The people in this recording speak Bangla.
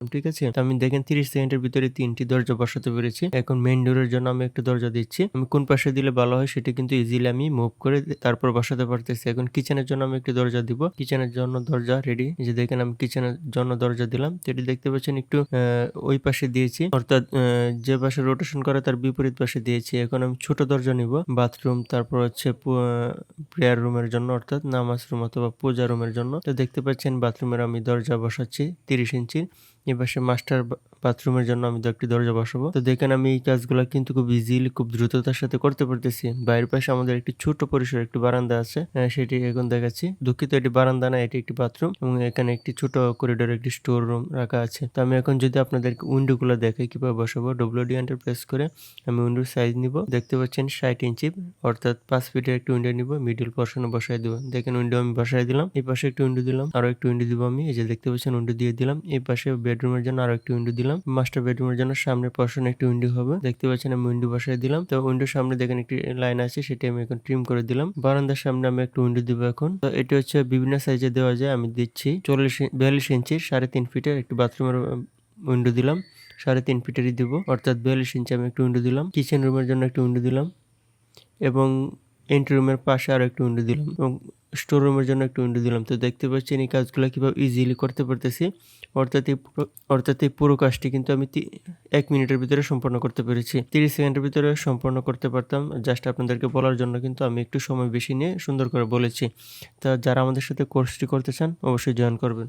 ঠিক আছে, তো আমি দেখেন 30 সেকেন্ডের ভিতরে 3টি দরজা বসাতে পেরেছি। এখন মেইন ডোরের জন্য আমি একটা দরজা দিচ্ছি। আমি কোন পাশে দিলে ভালো হয় সেটা কিন্তু ইজিলি আমি মুভ করে তারপর বসাতে পারতেছি। এখন কিচেনের জন্য আমি একটি দরজা দিব। কিচেনের জন্য দরজা রেডি। এই যে দেখেন আমি কিচেনের জন্য দরজা দিলাম। তো এটি দেখতে পাচ্ছেন একটু ওই পাশে দিয়েছি, অর্থাৎ যে পাশে রোটেশন করে তার বিপরীত পাশে দিয়েছি। এখন আমি ছোট দরজা নিব বাথরুম, তারপর হচ্ছে প্রেয়ার রুমের জন্য, অর্থাৎ নামাজ রুম অথবা পূজা রুমের জন্য। তো দেখতে পাচ্ছেন বাথরুমের আমি দরজা বসাচ্ছি 30 ইঞ্চির। এপাশে মাস্টার বাথরুমের জন্য আমি একটি দরজা বসাবো। তো দেখেন আমি এই কাজগুলো কিন্তু খুব ইজিলি, খুব দ্রুততার সাথে করতে পারতেছি। বাইরের পাশে আমাদের একটি ছোট পরিসর একটি বারান্দা আছে, সেটি এখন দেখাচ্ছি। দুঃখিত, এটি বারান্দা না, এটি একটি বাথরুম এবং এখানে একটি ছোট করিডোর একটি স্টোর রুম রাখা আছে। তো আমি এখন যদি আপনাদেরকে উইন্ডো গুলো দেখাই কিভাবে বসাবো, WD এন্টার প্রেস করে আমি উইন্ডোর সাইজ নিব। দেখতে পাচ্ছেন 60 ইঞ্চি, অর্থাৎ 5 ফিটের একটি উইন্ডো নিব, মিডল পোর্শনে বসাই দেবো। দেখেন উইন্ডো আমি বসাই দিলাম। এই পাশে একটি উইন্ডো দিলাম, আরো একটি উইন্ডো দিব আমি। এই যে দেখতে পাচ্ছেন উইন্ডো দিয়ে দিলাম। এই পাশে বেডরুমের জন্য আরো একটি উইন্ডো দিলাম। মাস্টার বেডরুমের জন্য সামনের পোর্শনে একটি উইন্ডো হবে। দেখতে পাচ্ছেন আমি উইন্ডো বসাই দিলাম। তো উইন্ডোর সামনে দেখেন একটি লাইন আছে, সেটি আমি এখন ট্রিম করে দিলাম। বারান্দার সামনে আমি একটা উইন্ডো দিব এখন। তো এটি হচ্ছে বিভিন্ন সাইজে দেওয়া যায়, আমি দিচ্ছি 42 ইঞ্চির 3.5 ফিটের একটি বাথরুমের উইন্ডো দিলাম। 3.5 ফিটেরই দিব, অর্থাৎ 42 ইঞ্চি আমি একটা উইন্ডো দিলাম। কিচেন রুমের জন্য একটা উইন্ডো দিলাম এবং এন্ট্রি রুমের পাশে আরো একটা উইন্ডো দিলাম এবং স্টোর রুমের জন্য একটা উইন্ডো দিলাম। তো দেখতে পাচ্ছেন এই কাজগুলো কিভাবে ইজিলি করতে পারতেছি। অর্থাৎ এই পুরো কাজটি কিন্তু আমি 1 মিনিটের ভিতরে সম্পন্ন করতে পেরেছি। 30 সেকেন্ডের ভিতরে সম্পন্ন করতে পারতাম, জাস্ট আপনাদেরকে বলার জন্য কিন্তু আমি একটু সময় বেশি নিয়ে সুন্দর করে বলেছি। তা যারা আমাদের সাথে কোর্সটি করতে চান অবশ্যই জয়েন করবেন।